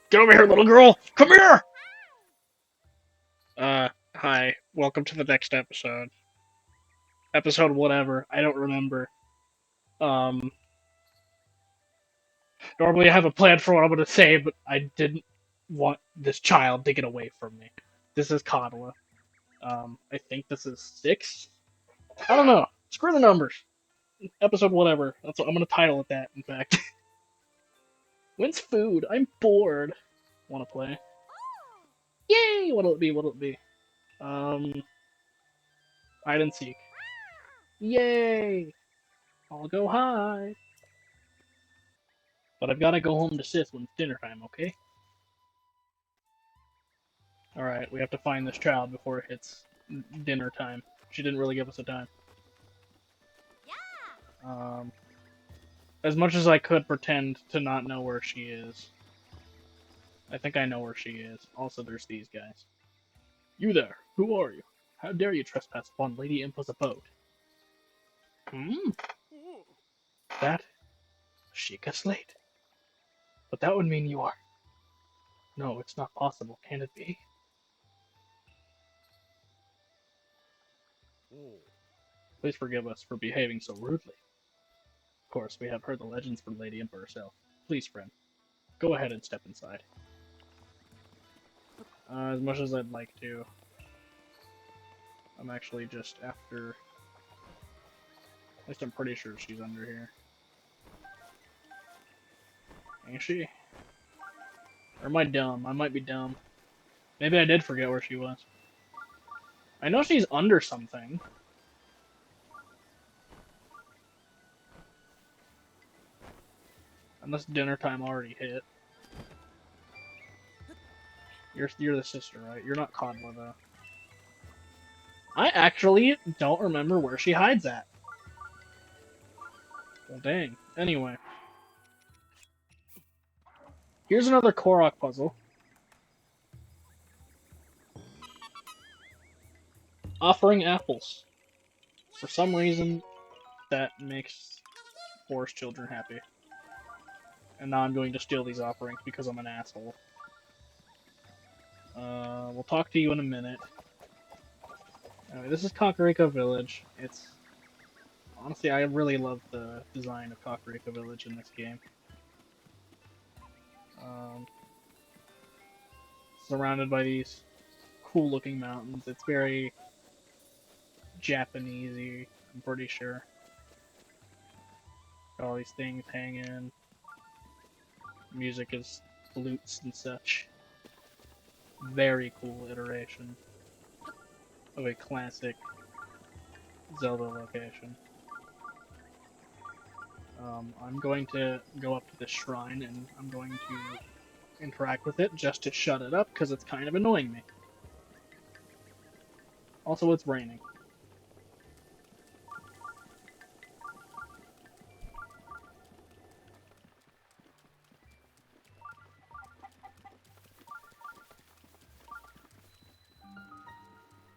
Get over here, little girl! Come here! Hi. Welcome to the next episode. Episode whatever. I don't remember. Um, Normally I have a plan for what I'm gonna say, but I didn't want this child to get away from me. This is Kadla. I think this is 6? I don't know. Screw the numbers. Episode whatever. That's what I'm gonna title it that, in fact. When's food? I'm bored. Wanna play? Yay! What'll it be? What'll it be? Um, hide and seek. Yay! I'll go hide. But I've gotta go home to Sis when it's dinner time, okay? Alright, we have to find this child before it hits dinner time. She didn't really give us a time. Um, as much as I could pretend to not know where she is, I think I know where she is. Also, there's these guys. You there! Who are you? How dare you trespass upon Lady Impa's abode? Hmm? That? Sheikah Slate? But that would mean you are... No, it's not possible. Can it be? Please forgive us for behaving so rudely. Of course, we have heard the legends from Lady Impa herself. Please, friend, go ahead and step inside. As much as I'd like to, I'm actually just after... At least I'm pretty sure she's under here. Ain't she? Or am I dumb? I might be dumb. Maybe I did forget where she was. I know she's under something. Unless dinner time already hit. You're the sister, right? You're not Conla, though. I actually don't remember where she hides at. Well, dang. Anyway. Here's another Korok puzzle. Offering apples. For some reason, that makes forest children happy. And now I'm going to steal these offerings because I'm an asshole. We'll talk to you in a minute. Anyway, this is Kakariko Village. It's... Honestly, I really love the design of Kakariko Village in this game. Surrounded by these cool-looking mountains. It's very Japanesey, I'm pretty sure. Got all these things hanging. Music is flutes and such. Very cool iteration of a classic Zelda location. I'm going to go up to this shrine and I'm going to interact with it just to shut it up because it's kind of annoying me. Also, it's raining.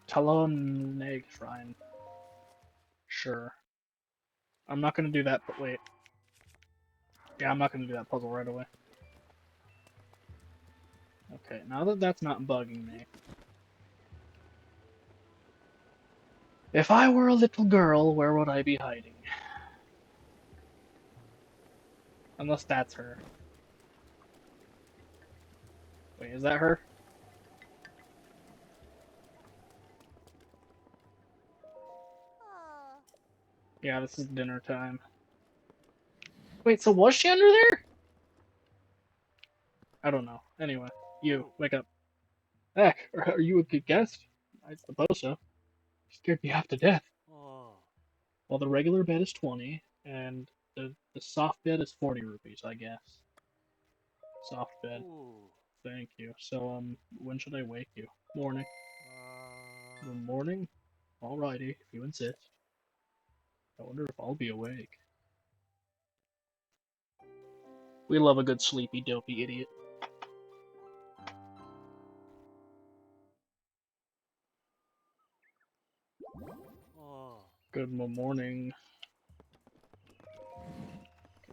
Talon Egg Shrine. Sure. I'm not gonna do that, but wait. Yeah, I'm not gonna do that puzzle right away. Okay, now that that's not bugging me. If I were a little girl, where would I be hiding? Unless that's her. Wait, is that her? Yeah, this is dinner time. Wait, so was she under there? I don't know. Anyway, you, wake up. Heck, are you a good guest? I suppose so. You scared me half to death. Well, the regular bed is 20, and the soft bed is 40 rupees, I guess. Soft bed. Thank you. So, when should I wake you? Morning. The morning? Alrighty, if you insist. I wonder if I'll be awake. We love a good sleepy, dopey idiot. Good morning.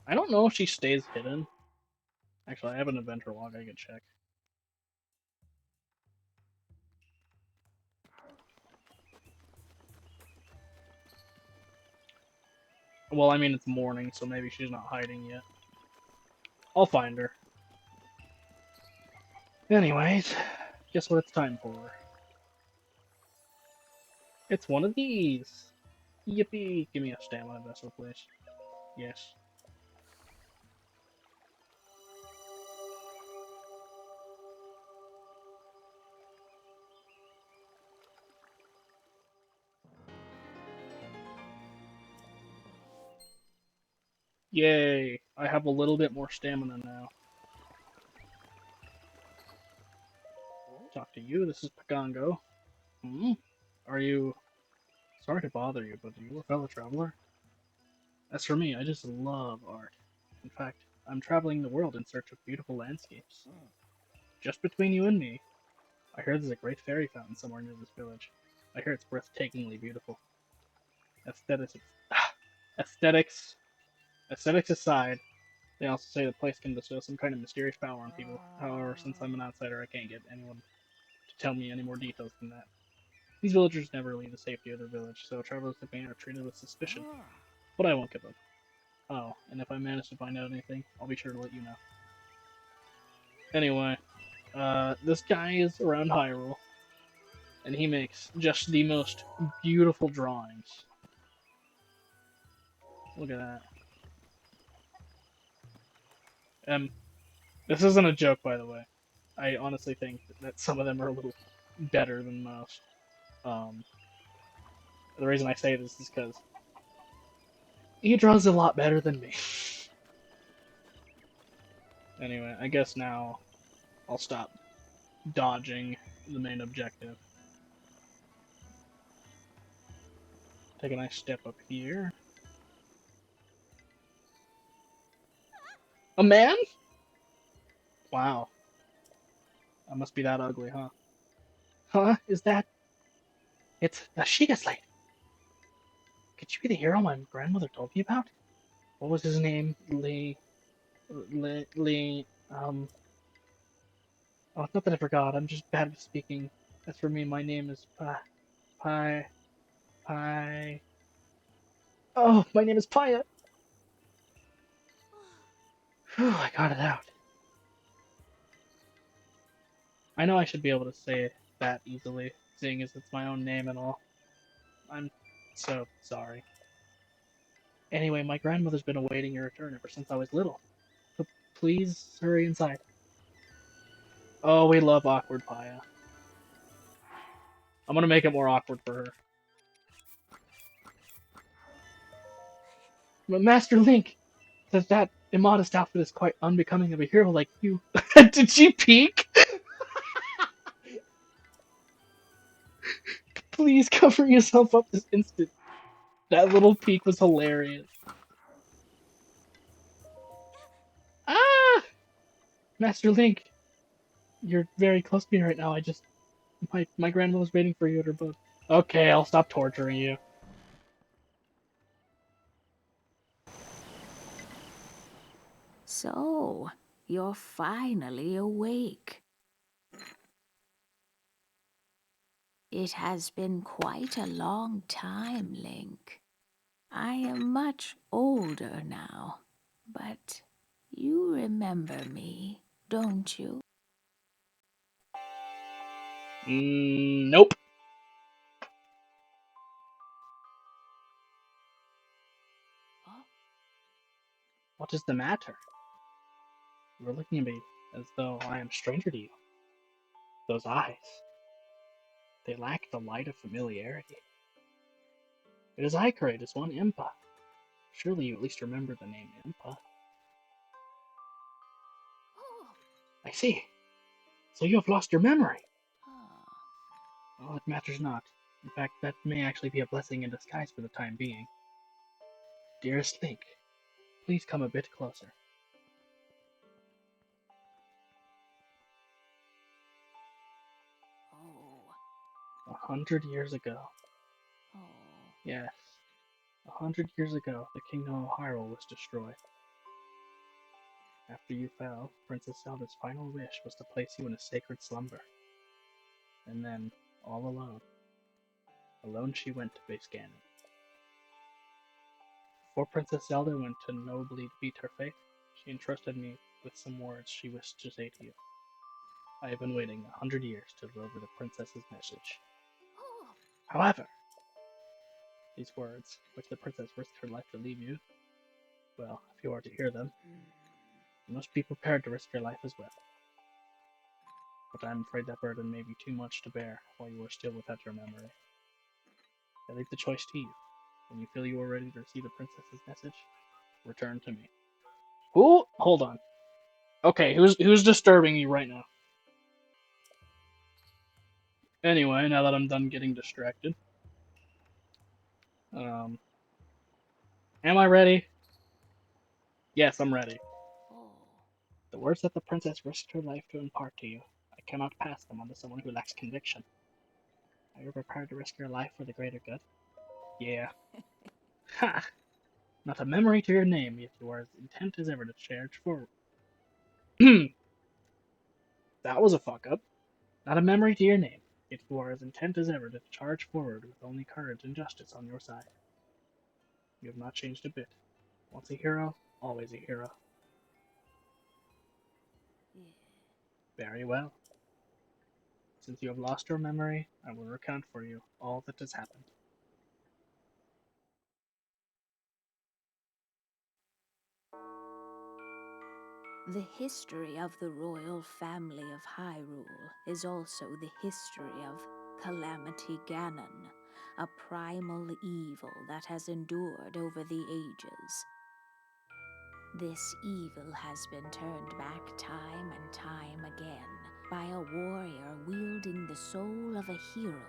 I don't know if she stays hidden. Actually, I have an adventure log I could check. Well, I mean, it's morning, so maybe she's not hiding yet. I'll find her. Anyways, guess what it's time for? It's one of these. Yippee! Give me a stamina vessel, please. Yes. Yay! I have a little bit more stamina now. Talk to you. This is Pagango. Hmm? Are you... Sorry to bother you, but are you a fellow traveler? As for me, I just love art. In fact, I'm traveling the world in search of beautiful landscapes. Just between you and me, I hear there's a great fairy fountain somewhere near this village. I hear it's breathtakingly beautiful. Aesthetics, aesthetics, aesthetics aside, they also say the place can bestow some kind of mysterious power on people. However, since I'm an outsider, I can't get anyone to tell me any more details than that. These villagers never leave the safety of their village, so travelers like me are treated with suspicion. But I won't give up. Oh, and if I manage to find out anything, I'll be sure to let you know. Anyway, this guy is around Hyrule, and he makes just the most beautiful drawings. Look at that. This isn't a joke, by the way. I honestly think that some of them are a little better than most. Um, the reason I say this is because he draws a lot better than me. Anyway, I guess now I'll stop dodging the main objective. Take a nice step up here. A man? Wow. I must be that ugly, huh? Huh? Is that... It's a Shiga Slate. Could you be the hero my grandmother told me about? What was his name? Lee... Oh, it's not that I forgot. I'm just bad at speaking. As for me, my name is Pi... Oh, my name is Paya! Whew, I got it out. I know I should be able to say it that easily, seeing as it's my own name and all. I'm so sorry. Anyway, my grandmother's been awaiting your return ever since I was little. So please hurry inside. Oh, we love awkward Paya. I'm gonna make it more awkward for her. But Master Link says that immodest outfit is quite unbecoming of a hero like you. Did she peek? Please cover yourself up this instant. That little peek was hilarious. Ah! Master Link, you're very close to me right now. My grandmother's waiting for you at her boat. Okay, I'll stop torturing you. So, you're finally awake. It has been quite a long time, Link. I am much older now, but you remember me, don't you? Nope. What is the matter? You are looking at me as though I am a stranger to you. Those eyes, they lack the light of familiarity. It is I, courageous one, Impa. Surely you at least remember the name Impa. I see. So you have lost your memory. Oh, it matters not. In fact, that may actually be a blessing in disguise for the time being. Dearest Link, please come a bit closer. Oh. 100 years ago. Oh. Yes. 100 years ago, the kingdom of Hyrule was destroyed. After you fell, Princess Zelda's final wish was to place you in a sacred slumber. And then, all alone she went to face Ganon. Before Princess Zelda went to nobly meet her fate, she entrusted me with some words she wished to say to you. I have been waiting 100 years to deliver the princess's message. However, these words, which the princess risked her life to leave you, well, if you are to hear them, you must be prepared to risk your life as well. But I am afraid that burden may be too much to bear while you are still without your memory. I leave the choice to you. When you feel you are ready to receive the princess's message, return to me. Who? Hold on. Okay, who's disturbing you right now? Anyway, now that I'm done getting distracted, um, am I ready? Yes, I'm ready. The words that the princess risked her life to impart to you, I cannot pass them on to someone who lacks conviction. Are you prepared to risk your life for the greater good? Yeah. Ha! Not a memory to your name, yet you are as intent as ever to charge forward. That was a fuck up. Not a memory to your name, yet you are as intent as ever to charge forward with only courage and justice on your side. You have not changed a bit. Once a hero, always a hero. Very well. Since you have lost your memory, I will recount for you all that has happened. The history of the royal family of Hyrule is also the history of Calamity Ganon, a primal evil that has endured over the ages. This evil has been turned back time and time again by a warrior wielding the soul of a hero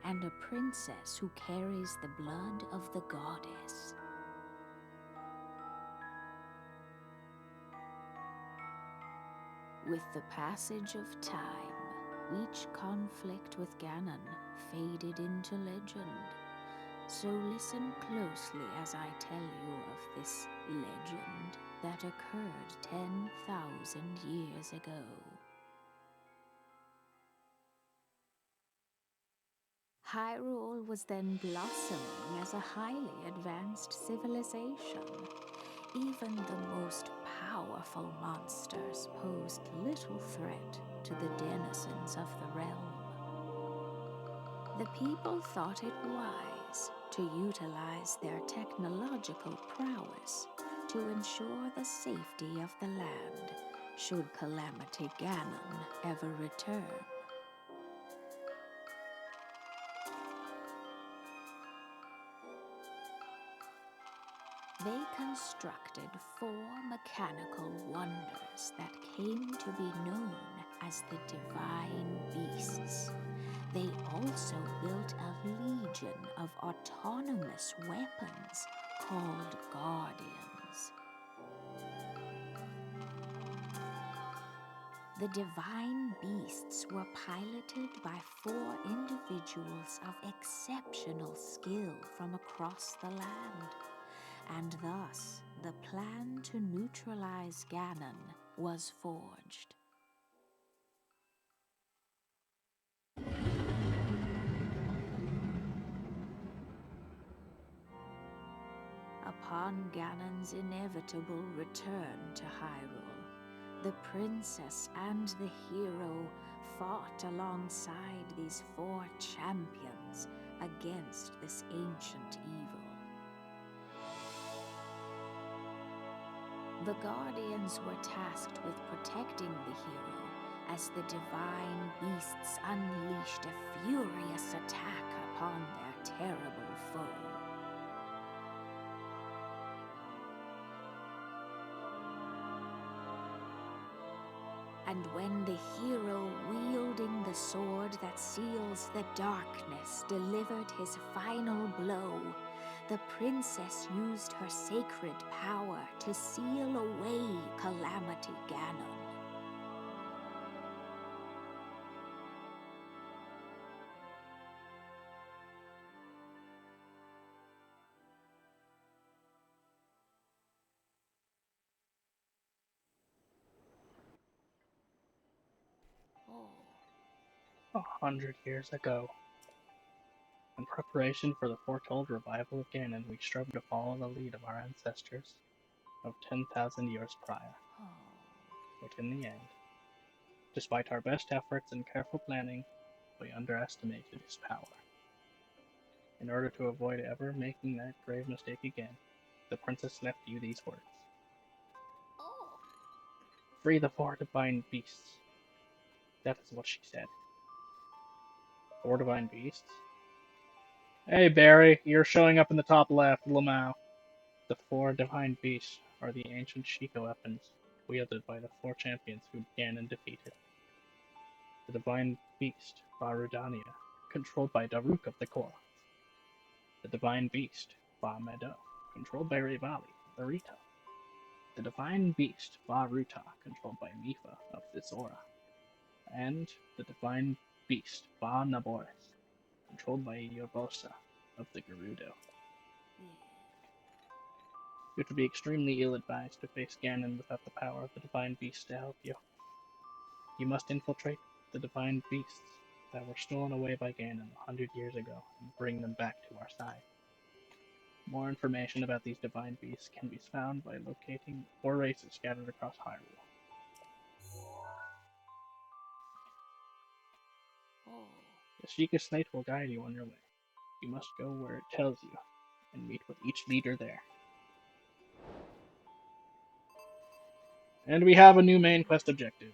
and a princess who carries the blood of the goddess. With the passage of time, each conflict with Ganon faded into legend. So listen closely as I tell you of this legend that occurred 10,000 years ago. Hyrule was then blossoming as a highly advanced civilization. Even the most powerful monsters posed little threat to the denizens of the realm. The people thought it wise to utilize their technological prowess to ensure the safety of the land should Calamity Ganon ever return. They constructed 4 mechanical wonders that came to be known as the Divine Beasts. They also built a legion of autonomous weapons called Guardians. The Divine Beasts were piloted by 4 individuals of exceptional skill from across the land. And thus, the plan to neutralize Ganon was forged. Upon Ganon's inevitable return to Hyrule, the princess and the hero fought alongside these 4 champions against this ancient evil. The Guardians were tasked with protecting the hero as the Divine Beasts unleashed a furious attack upon their terrible foe. And when the hero wielding the sword that seals the darkness delivered his final blow, the princess used her sacred power to seal away Calamity Ganon. 100 years ago, in preparation for the foretold revival of Ganon, we strove to follow the lead of our ancestors of 10,000 years prior. But in the end, despite our best efforts and careful planning, we underestimated his power. In order to avoid ever making that grave mistake again, the princess left you these words. Free the four divine beasts. That is what she said. Four divine beasts? Hey Barry, you're showing up in the top left, Lamau. The four divine beasts are the ancient Sheikah weapons wielded by the four champions who Ganon defeated. The divine beast, Barudania, controlled by Daruk of the Korra. The divine beast, Ba-Medo, controlled by Revali, the Rito. The divine beast, Ba-Ruta, controlled by Mifa of the Zora. And the divine beast, Ba-Naboris, controlled by Yorbosa of the Gerudo. You would be extremely ill-advised to face Ganon without the power of the divine beast to help you. You must infiltrate the divine beasts that were stolen away by Ganon 100 years ago and bring them back to our side. More information about these divine beasts can be found by locating four races scattered across Hyrule. The Sheikah Slate will guide you on your way. You must go where it tells you, and meet with each leader there. And we have a new main quest objective.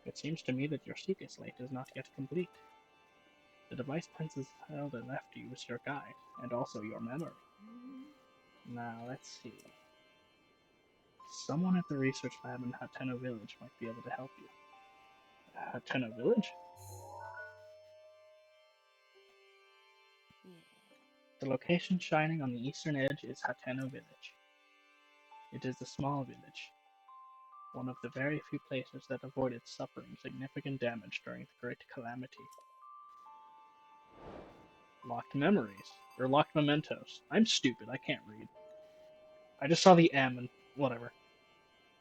It seems to me that your Sheikah Slate is not yet complete. The device Princess Zelda left you is your guide, and also your memory. Now, let's see. Someone at the research lab in Hateno Village might be able to help you. Hateno Village? The location shining on the eastern edge is Hateno Village. It is a small village, one of the very few places that avoided suffering significant damage during the Great Calamity. Locked memories, or locked mementos. I'm stupid, I can't read. I just saw the M and whatever.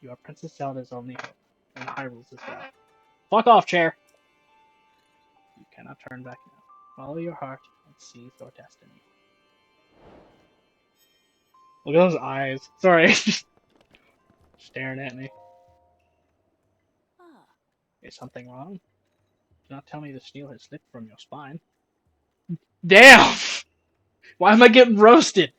You are Princess Zelda's only hope, and Hyrule's as well. Fuck off, chair! You cannot turn back now. Follow your heart and seize your destiny. Look at those eyes. Sorry, just staring at me. Is something wrong? Do not tell me the steel has slipped from your spine. Damn! Why am I getting roasted?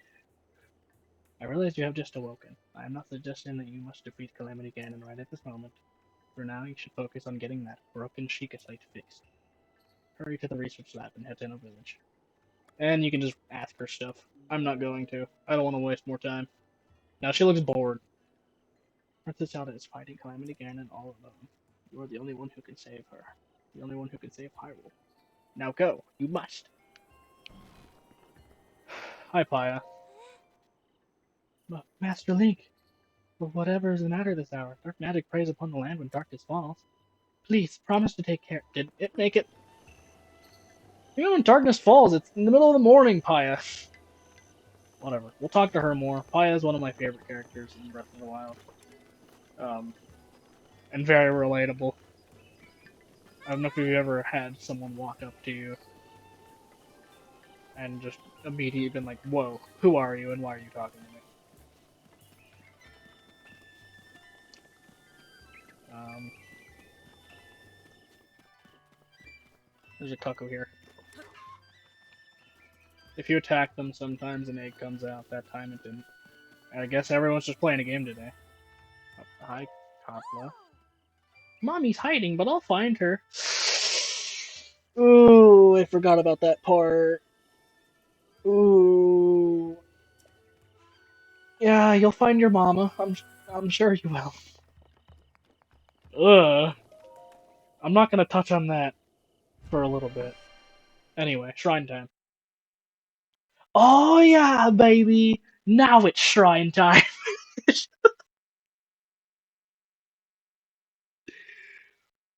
I realize you have just awoken. I am not suggesting that you must defeat Calamity Ganon right at this moment. For now, you should focus on getting that broken Sheikah Slate fixed. Hurry to the research lab in Hateno Village. And you can just ask her stuff. I'm not going to. I don't want to waste more time. Now she looks bored. Princess Zelda is fighting Calamity Ganon all alone. You are the only one who can save her. The only one who can save Hyrule. Now go. You must. Hi, Paya. Master Link. Whatever is the matter this hour? Dark magic preys upon the land when darkness falls. Please, promise to take care. Did it make it? Even when darkness falls, it's in the middle of the morning, Paya. Whatever. We'll talk to her more. Paya is one of my favorite characters in Breath of the Wild. Um, and very relatable. I don't know if you've ever had someone walk up to you and just immediately been like, whoa, who are you and why are you talking to me? Um, there's a Cucco here. If you attack them, sometimes an egg comes out. That time it didn't. I guess everyone's just playing a game today. Hi, Katla. Mommy's hiding, but I'll find her. Ooh, I forgot about that part. Ooh. Yeah, you'll find your mama. I'm sure you will. Ugh. I'm not gonna touch on that for a little bit. Anyway, shrine time. Oh yeah, baby! Now it's shrine time!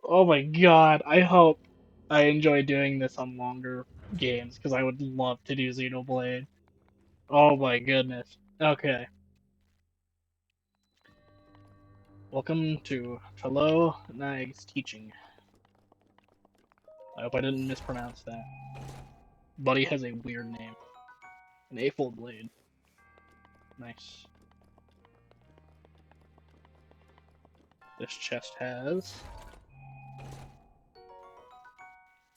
Oh my god, I hope I enjoy doing this on longer games, because I would love to do Xenoblade. Oh my goodness. Okay. Welcome to Talo Nag's teaching. I hope I didn't mispronounce that. Buddy has a weird name. An eightfold blade. Nice. This chest has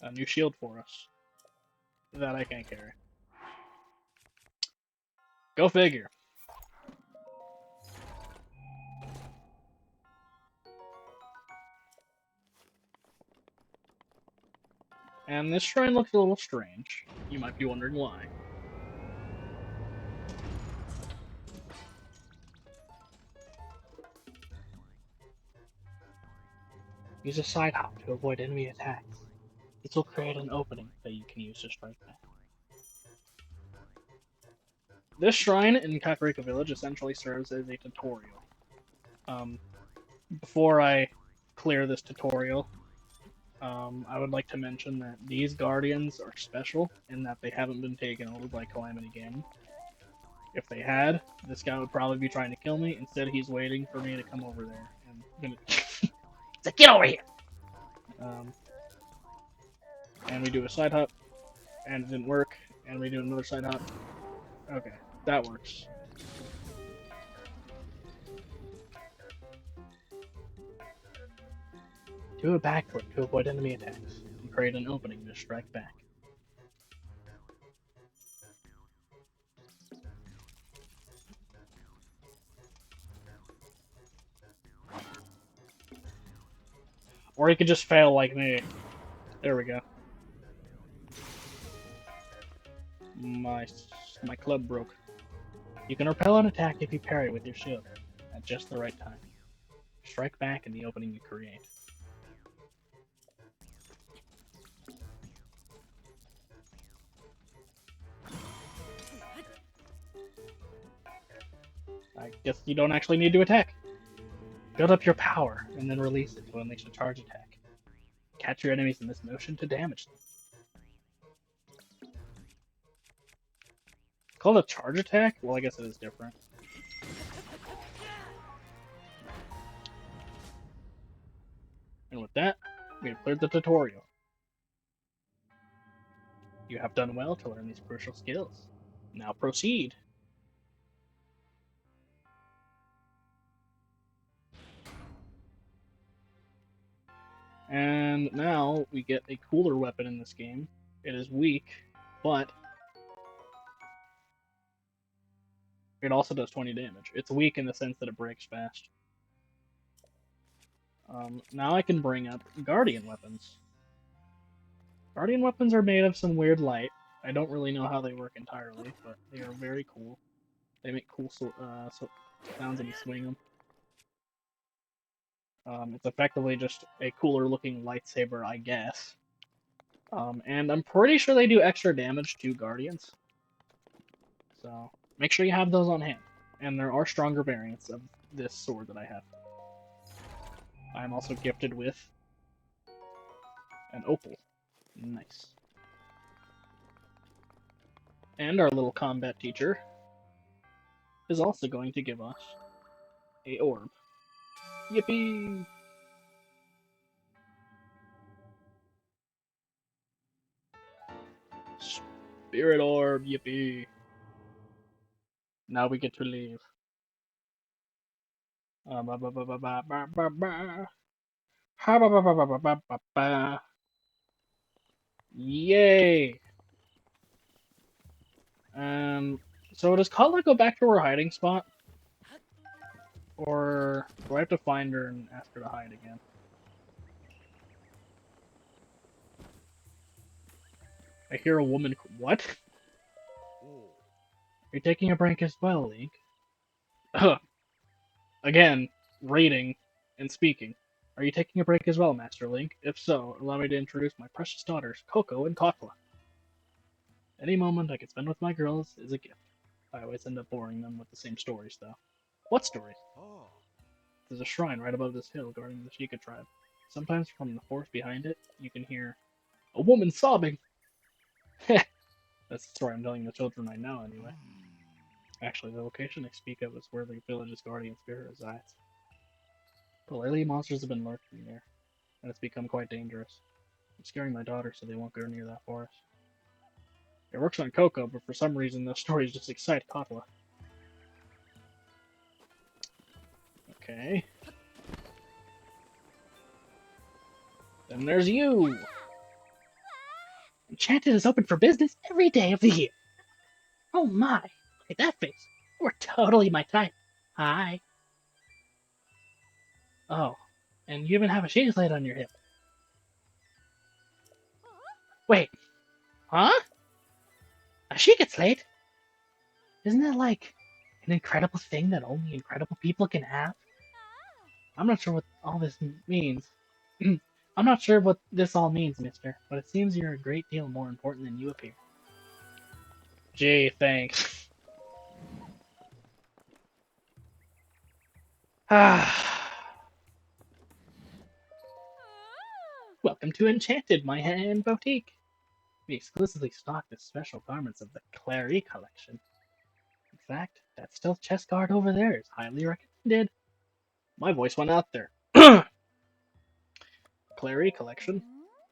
a new shield for us. That I can't carry. Go figure. And this shrine looks a little strange. You might be wondering why. Use a side hop to avoid enemy attacks. This will create an opening that you can use to strike back. This shrine in Kakariko Village essentially serves as a tutorial. Um, Before I clear this tutorial, I would like to mention that these guardians are special in that they haven't been taken over by Calamity Ganon. If they had, this guy would probably be trying to kill me. Instead, he's waiting for me to come over there. And he's like, get over here! And we do a side hop, and it didn't work. And we do another side hop. Okay, that works. Do a backflip to avoid enemy attacks, and create an opening to strike back. Or he could just fail like me. There we go. My club broke. You can repel an attack if you parry with your shield, at just the right time. Strike back in the opening you create. I guess you don't actually need to attack. Build up your power, and then release it to unleash a charge attack. Catch your enemies in this motion to damage them. It's called a charge attack? Well, I guess it is different. And with that, we have cleared the tutorial. You have done well to learn these crucial skills. Now proceed. And now we get a cooler weapon in this game. It is weak, but it also does 20 damage. It's weak in the sense that it breaks fast. Now I can bring up Guardian weapons. Guardian weapons are made of some weird light. I don't really know how they work entirely, but they are very cool. They make cool sounds when you swing them. It's effectively just a cooler looking lightsaber, I guess. And I'm pretty sure they do extra damage to Guardians. So make sure you have those on hand. And there are stronger variants of this sword that I have. I'm also gifted with an opal. Nice. And our little combat teacher is also going to give us a orb. Yippee! Spirit orb, yippee! Now we get to leave. Yay! So does Katla go back to her hiding spot? Or do I have to find her and ask her to hide again? I hear a woman. What? You're taking a break as well, Link. Again, rating and speaking. Are you taking a break as well, Master Link? If so, allow me to introduce my precious daughters, Cucco and Katla. Any moment I can spend with my girls is a gift. I always end up boring them with the same stories, though. What stories? There's a shrine right above this hill guarding the Sheikah tribe. Sometimes from the forest behind it, you can hear a woman sobbing. That's the story I'm telling the children I know, anyway. Actually, the location I speak of is where the village's guardian spirit resides. But lately, monsters have been lurking there, and it's become quite dangerous. I'm scaring my daughter so they won't go near that forest. It works on Cucco, but for some reason those stories just excite Katla. Okay. Then there's you! Enchanted is open for business every day of the year. Oh my! Look at that face! You're totally my type. Hi. Oh. And you even have a shade light on your hip. Wait. Huh? A Sheikah slate? Isn't that like an incredible thing that only incredible people can have? I'm not sure what all this means. I'm not sure what this all means, mister, but it seems you're a great deal more important than you appear. Gee, thanks. Welcome to Enchanted, my hand boutique. We exclusively stock the special garments of the Clary collection. In fact, that stealth chest guard over there is highly recommended. My voice went out there. Clary collection?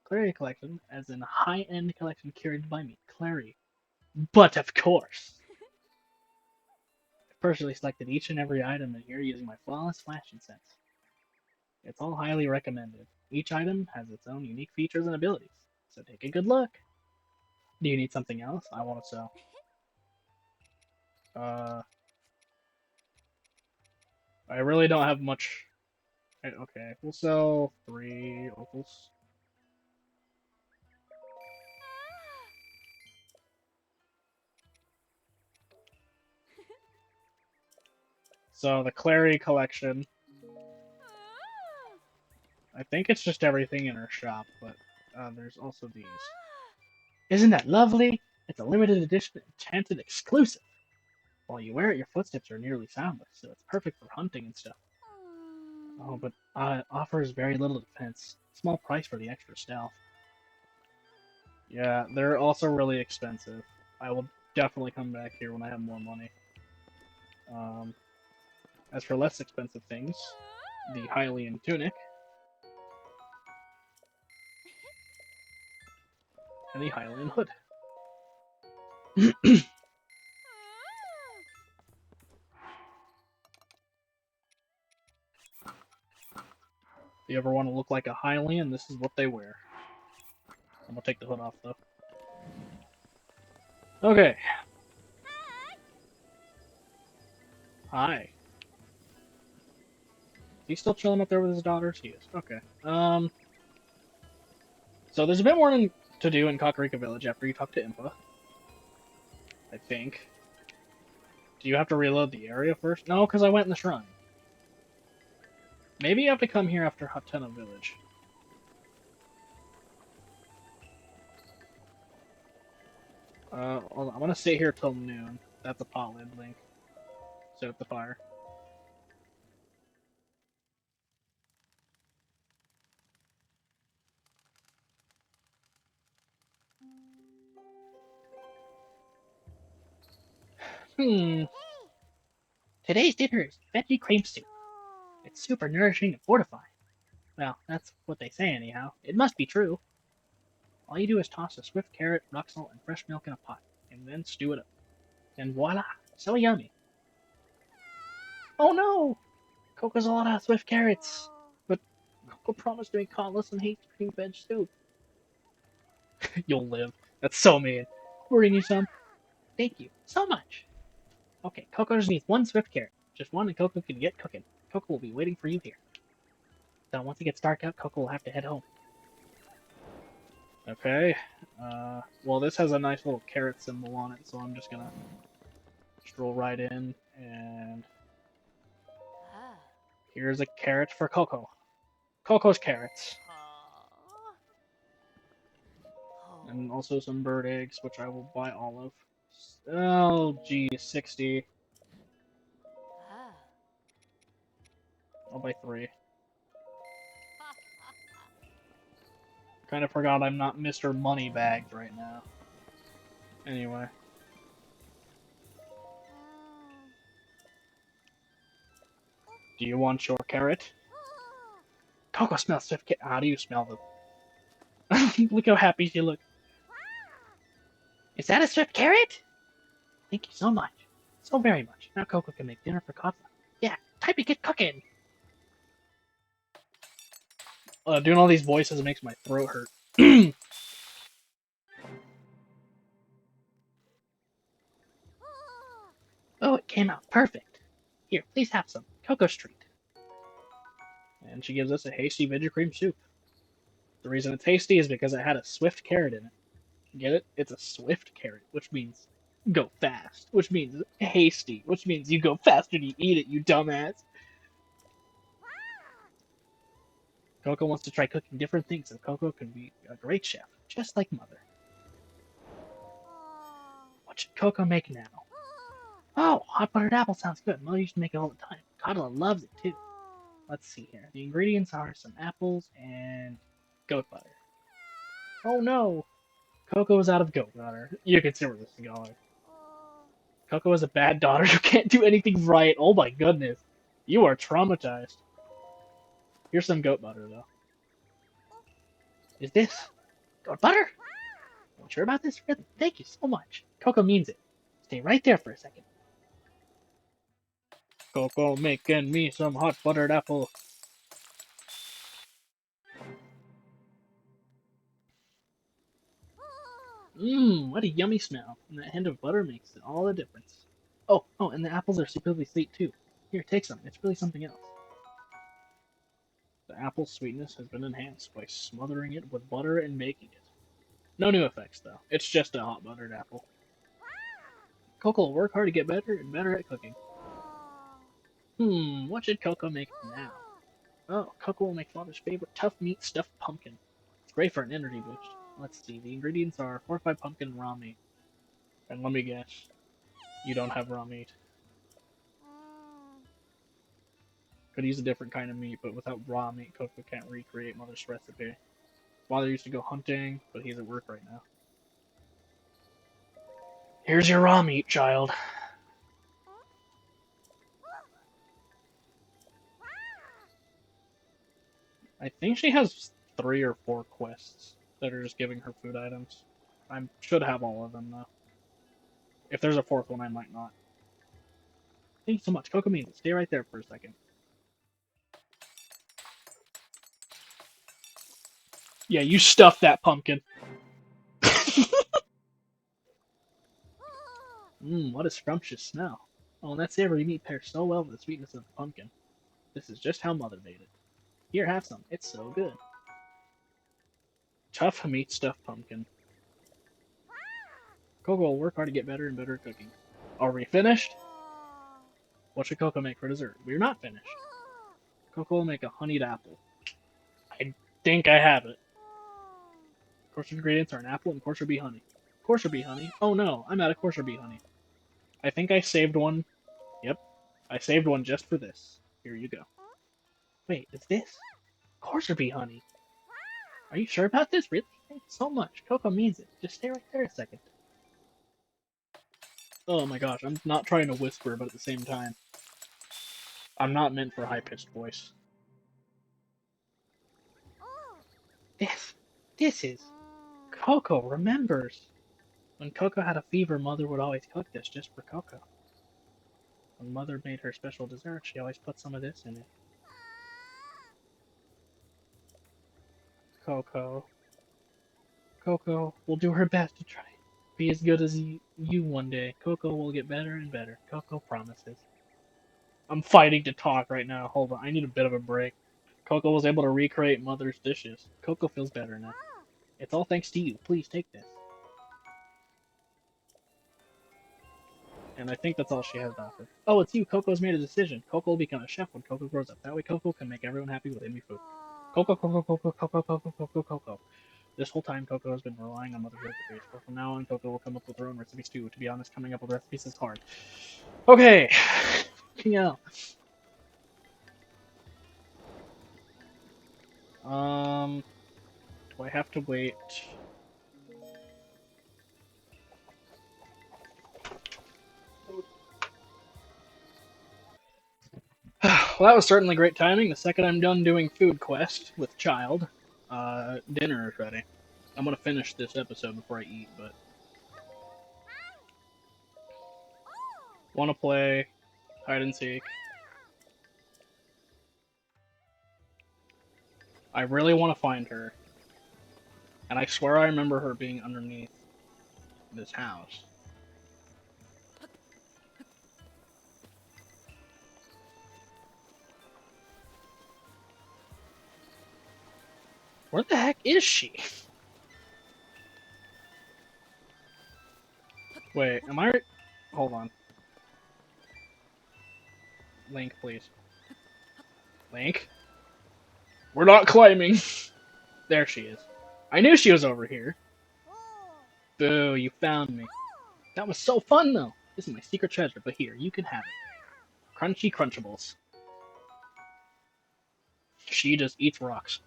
Clary collection, as in a high-end collection curated by me, Clary. But of course! I personally selected each and every item in here using my flawless fashion sense. It's all highly recommended. Each item has its own unique features and abilities, so take a good look. Do you need something else? I want to sell. Uh, I really don't have much. Okay, we'll sell 3 opals. So the Clary collection, I think it's just everything in her shop, but there's also these. Isn't that lovely? It's a limited edition enchanted exclusive. While you wear it, your footsteps are nearly soundless, so it's perfect for hunting and stuff. Oh, but it offers very little defense. Small price for the extra stealth. Yeah, they're also really expensive. I will definitely come back here when I have more money. Um, as for less expensive things, the Hylian tunic and the Hylian hood. If you ever want to look like a Hylian, this is what they wear. I'm gonna take the hood off though. Okay. Hi. He's still chilling up there with his daughters? He is. Okay. So there's a bit more to do in Kakarika Village after you talk to Impa. I think. Do you have to reload the area first? No, because I went in the shrine. Maybe you have to come here after Hatena Village. Hold on, I'm gonna sit here till noon. That's a pot lid, Link. Set up the fire. Hmm. Today's dinner is veggie cream soup. It's super nourishing and fortifying. Well, that's what they say anyhow. It must be true. All you do is toss a swift carrot, rock salt, and fresh milk in a pot, and then stew it up. And voila! So yummy! Oh no! Coco's all out of swift carrots! But Coco promised to make cotless and hate cream veg soup. You'll live. That's so mean. Bring you some. Thank you so much. Okay, Coco just needs 1 swift carrot. Just 1 and Coco can get cooking. Coco will be waiting for you here. So once it gets dark out, Coco will have to head home. Okay. Well, this has a nice little carrot symbol on it, so I'm just gonna stroll right in, and here's a carrot for Coco. Coco's carrots. And also some bird eggs, which I will buy all of. Oh, geez, 60. I'll buy 3. Kind of forgot I'm not Mr. Moneybags right now. Anyway. Do you want your carrot? Coco smells swift carrot. How do you smell them? Look how happy she looks. Is that a swift carrot? Thank you so much. So very much. Now Coco can make dinner for Katla. Yeah, time to get cooking. Doing all these voices makes my throat hurt. Oh, it came out perfect. Here, please have some. Coco's treat. And she gives us a hasty veggie cream soup. The reason it's hasty is because it had a swift carrot in it. Get it? It's a swift carrot, which means go fast, which means hasty, which means you go faster than you eat it, you dumbass. Coco wants to try cooking different things so Coco can be a great chef, just like Mother. What should Coco make now? Oh, hot buttered apple sounds good. Mother used to make it all the time. Katla loves it too. Let's see here. The ingredients are some apples and goat butter. Oh no! Coco is out of goat butter. You can see where this is going. Coco is a bad daughter who can't do anything right. Oh my goodness. You are traumatized. Here's some goat butter, though. Is this goat butter? Are you sure about this? Really? Thank you so much. Coco means it. Stay right there for a second. Coco making me some hot buttered apple. Mmm, what a yummy smell. And that hint of butter makes all the difference. Oh, and the apples are superbly sweet too. Here, take some. It's really something else. The apple sweetness has been enhanced by smothering it with butter and baking it. No new effects, though. It's just a hot buttered apple. Coco will work hard to get better and better at cooking. What should Coco make now? Oh, Coco will make Father's favorite tough meat stuffed pumpkin. It's great for an energy boost. Let's see, the ingredients are fortified pumpkin and raw meat. And let me guess, you don't have raw meat. Could use a different kind of meat, but without raw meat, Coco can't recreate Mother's recipe. Father used to go hunting, but he's at work right now. Here's your raw meat, child. I think she has 3 or 4 quests that are just giving her food items. I should have all of them, though. If there's a 4th one, I might not. Thank you so much. Coco means it. Stay right there for a second. Yeah, you stuffed that pumpkin. What a scrumptious smell. Oh, and that savory meat pairs so well with the sweetness of the pumpkin. This is just how Mother made it. Here, have some. It's so good. Tough meat stuffed pumpkin. Coco will work hard to get better and better at cooking. Are we finished? What should Coco make for dessert? We're not finished. Coco will make a honeyed apple. I think I have it. Coarser ingredients are an apple and coarser bee honey. Coarser bee honey? Oh no, I'm out of coarser bee honey. I think I saved one. Yep, I saved one just for this. Here you go. Wait, is this coarser bee honey? Are you sure about this? Really? Thank you so much. Coco means it. Just stay right there a second. Oh my gosh, I'm not trying to whisper, but at the same time, I'm not meant for a high-pitched voice. This, this is Coco remembers. When Coco had a fever, Mother would always cook this just for Coco. When Mother made her special dessert, she always put some of this in it. Coco. Coco will do her best to try be as good as you one day. Coco will get better and better. Coco promises. I'm fighting to talk right now. Hold on, I need a bit of a break. Coco was able to recreate Mother's dishes. Coco feels better now. It's all thanks to you. Please take this. And I think that's all she has to offer. Oh, it's you. Coco's made a decision. Coco will become a chef when Coco grows up. That way Coco can make everyone happy with any food. Coco, Coco, Coco, Coco, Coco, Coco, Coco. This whole time, Coco has been relying on Mother's recipes. But from now on, Coco will come up with her own recipes too. To be honest, coming up with recipes is hard. Okay. Yeah. Do I have to wait? Well, that was certainly great timing. The second I'm done doing food quest with child, dinner is ready. I'm gonna finish this episode before I eat, but wanna play hide and seek. I really want to find her, and I swear I remember her being underneath this house. Where the heck is she? Wait, am I... Hold on. Link, please. Link? We're not climbing! There she is. I knew she was over here. Boo, you found me. That was so fun, though. This is my secret treasure, but here, you can have it. Crunchy Crunchables. She just eats rocks.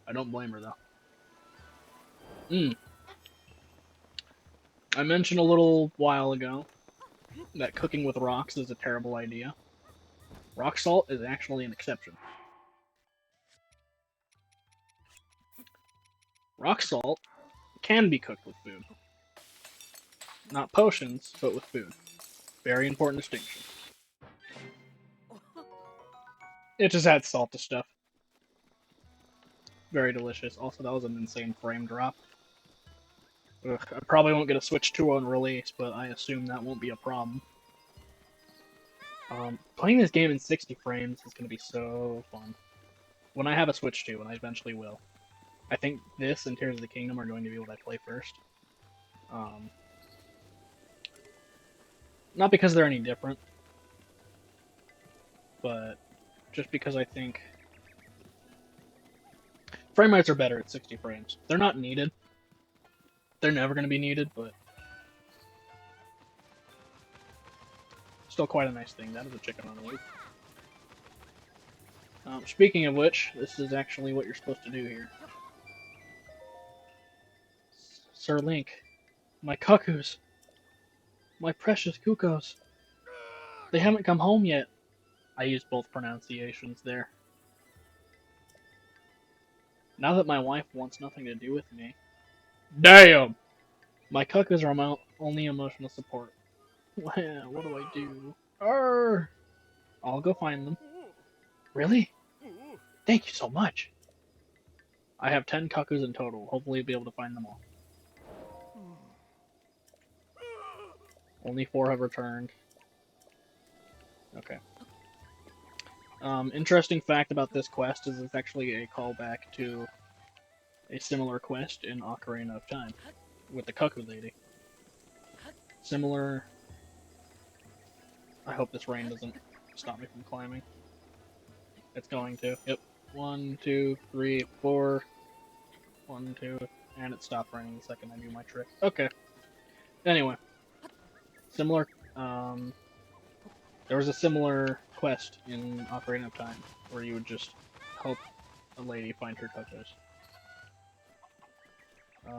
I don't blame her, though. I mentioned a little while ago that cooking with rocks is a terrible idea. Rock salt is actually an exception. Rock salt can be cooked with food. Not potions, but with food. Very important distinction. It just adds salt to stuff. Very delicious. Also, that was an insane frame drop. Ugh, I probably won't get a Switch 2 on release, but I assume that won't be a problem. Playing this game in 60 frames is going to be so fun. When I have a Switch 2, and I eventually will, I think this and Tears of the Kingdom are going to be what I play first. Not because they're any different, but just because I think frame rates are better at 60 frames. They're not needed. They're never going to be needed, but still quite a nice thing. That is a chicken on a loop. Speaking of which, this is actually what you're supposed to do here. Sir Link, my cuckoos, my precious cuckoos. They haven't come home yet. I used both pronunciations there. Now that my wife wants nothing to do with me. Damn! My cuckoos are my only emotional support. Well, what do I do? Arr! I'll go find them. Really? Thank you so much. I have 10 cuckoos in total. Hopefully, I'll be able to find them all. Only 4 have returned. Okay. Interesting fact about this quest is it's actually a callback to a similar quest in Ocarina of Time with the Cuckoo Lady. Similar. I hope this rain doesn't stop me from climbing. It's going to. Yep. 1, 2, 3, 4. 1, 2, and it stopped raining the second I do my trick. Okay. Anyway, similar. There was a similar quest in Ocarina of Time where you would just help a lady find her cuckoos.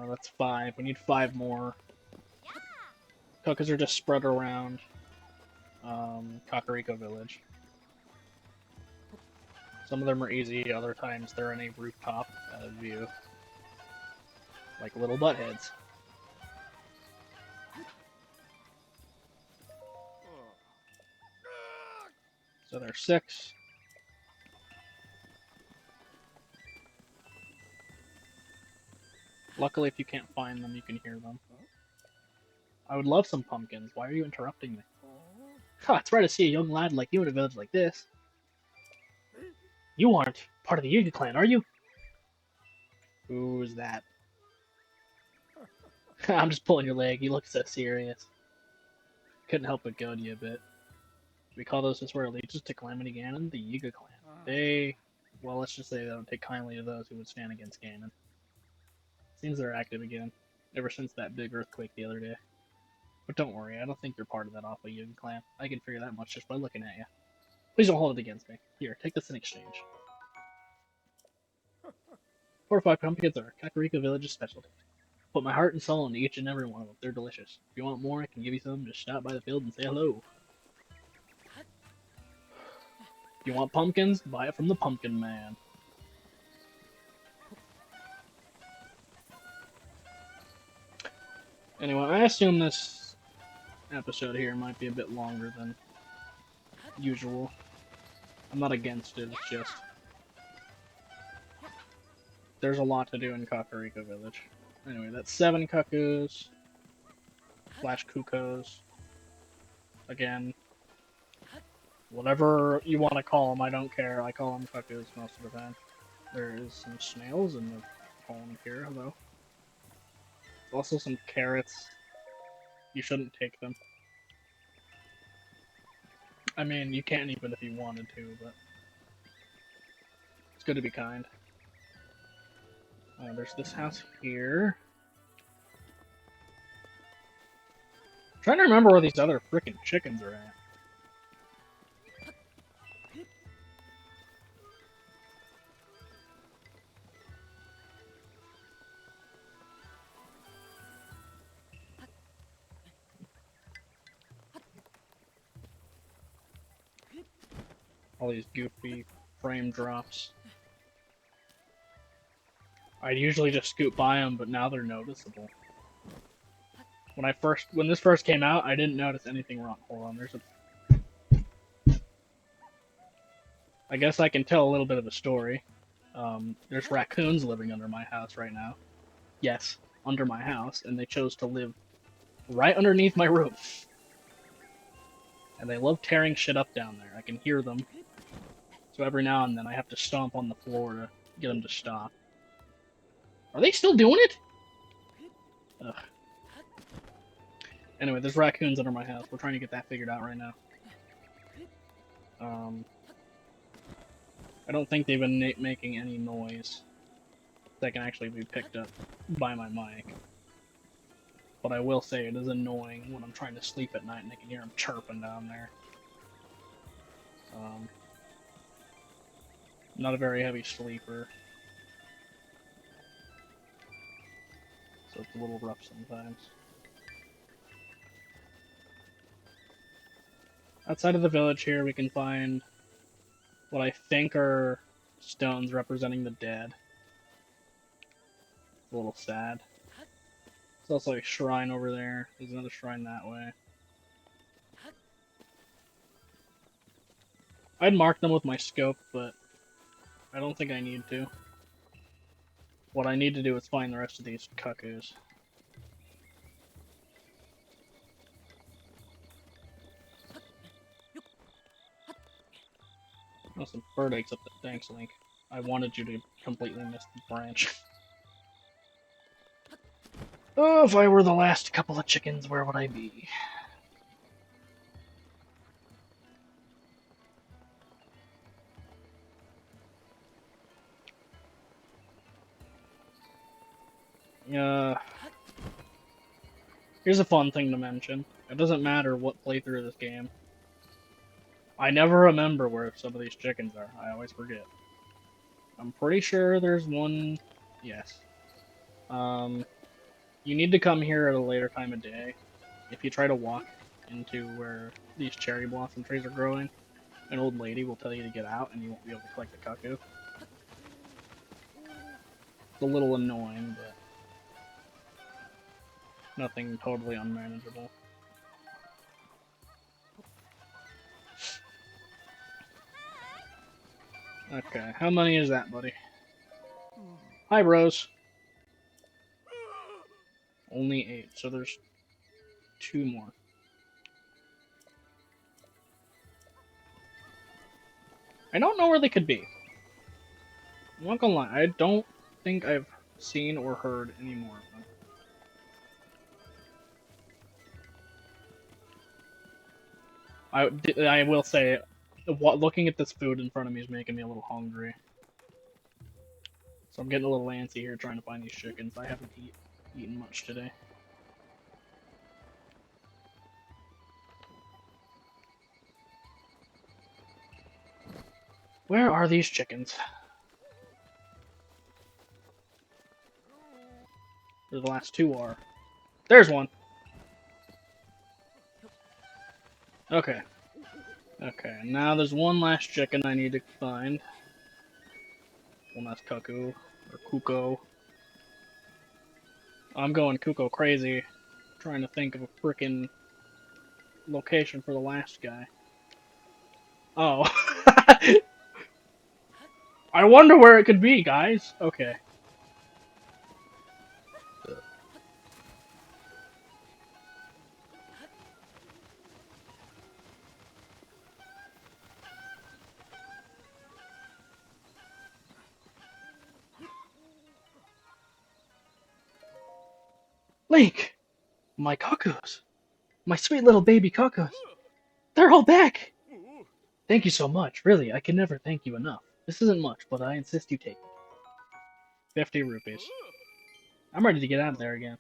That's 5. We need 5 more. Cuckoos are just spread around Kakariko Village. Some of them are easy, other times they're in a rooftop view. Like little buttheads. So there's 6. Luckily, if you can't find them, you can hear them. I would love some pumpkins. Why are you interrupting me? Ha, it's rare to see a young lad like you in a village like this. You aren't part of the Yuga clan, are you? Who's that? I'm just pulling your leg. You look so serious. Couldn't help but goad you a bit. We call those who swear allegiance to Calamity Ganon the Yuga clan. They, well, let's just say they don't take kindly to those who would stand against Ganon. Seems they're active again, ever since that big earthquake the other day. But don't worry, I don't think you're part of that awful Yuga clan. I can figure that much just by looking at you. Please don't hold it against me. Here, take this in exchange. 4 or 5 pumpkins are Kakariko Village's specialty. Put my heart and soul into each and every one of them. They're delicious. If you want more, I can give you some. Just stop by the field and say hello. If you want pumpkins, buy it from the Pumpkin Man. Anyway, I assume this episode here might be a bit longer than usual. I'm not against it, it's just there's a lot to do in Kakariko Village. Anyway, that's 7 Cuccos, slash Cuccos. Again, whatever you want to call them, I don't care. I call them Cuccos most of the time. There is some snails in the pond here, hello. Also some carrots. You shouldn't take them. I mean, you can even if you wanted to, but it's good to be kind. There's this house here. I'm trying to remember where these other freaking chickens are at. All these goofy frame drops. I'd usually just scoot by them, but now they're noticeable. When this first came out, I didn't notice anything wrong. Hold on, I guess I can tell a little bit of a story. There's raccoons living under my house right now. Yes, under my house, and they chose to live right underneath my roof. And they love tearing shit up down there. I can hear them. So every now and then I have to stomp on the floor to get them to stop. Are they still doing it? Ugh. Anyway, there's raccoons under my house. We're trying to get that figured out right now. I don't think they've been making any noise that can actually be picked up by my mic. But I will say it is annoying when I'm trying to sleep at night and I can hear them chirping down there. Not a very heavy sleeper. So it's a little rough sometimes. Outside of the village here, we can find what I think are stones representing the dead. It's a little sad. There's also a shrine over there. There's another shrine that way. I'd mark them with my scope, but I don't think I need to. What I need to do is find the rest of these cuckoos. Oh, some bird eggs up there. Thanks, Link. I wanted you to completely miss the branch. Oh, if I were the last couple of chickens, where would I be? Here's a fun thing to mention. It doesn't matter what playthrough of this game. I never remember where some of these chickens are. I always forget. I'm pretty sure there's one... Yes. You need to come here at a later time of day. If you try to walk into where these cherry blossom trees are growing, an old lady will tell you to get out and you won't be able to collect the cuckoo. It's a little annoying, but nothing totally unmanageable. Okay, how many is that, buddy? Hi, bros. Only 8, so there's 2 more. I don't know where they could be. I'm not gonna lie, I don't think I've seen or heard any more of them. I will say, looking at this food in front of me is making me a little hungry. So I'm getting a little antsy here trying to find these chickens. I haven't eaten much today. Where are these chickens? The last 2 are. There's one! Okay. Okay, now there's one last chicken I need to find. One last cuckoo. Or Cucco. I'm going Cucco crazy. trying to think of a frickin' location for the last guy. Oh. I wonder where it could be, guys. Okay. Link! My cuccos! My sweet little baby cuccos! They're all back! Thank you so much. Really, I can never thank you enough. This isn't much, but I insist you take it. 50 rupees. I'm ready to get out of there again.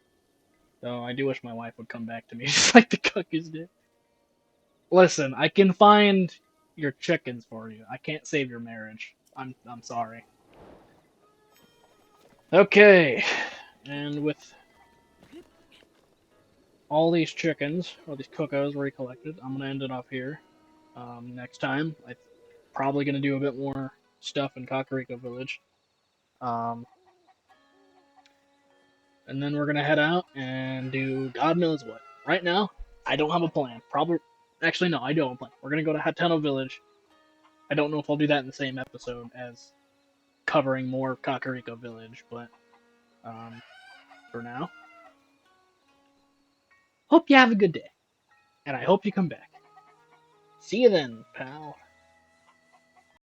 Though I do wish my wife would come back to me, just like the cuckoos did. Listen, I can find your chickens for you. I can't save your marriage. I'm sorry. Okay. And with all these chickens, or these cuccos recollected, I'm gonna end it off here. Next time, I'm probably gonna do a bit more stuff in Kakariko Village. Um, and then we're gonna head out and do God knows what. Right now, I don't have a plan. Probably, actually, no, I do have a plan. We're gonna go to Hateno Village. I don't know if I'll do that in the same episode as covering more Kakariko Village, but um, for now, hope you have a good day, and I hope you come back. See you then, pal.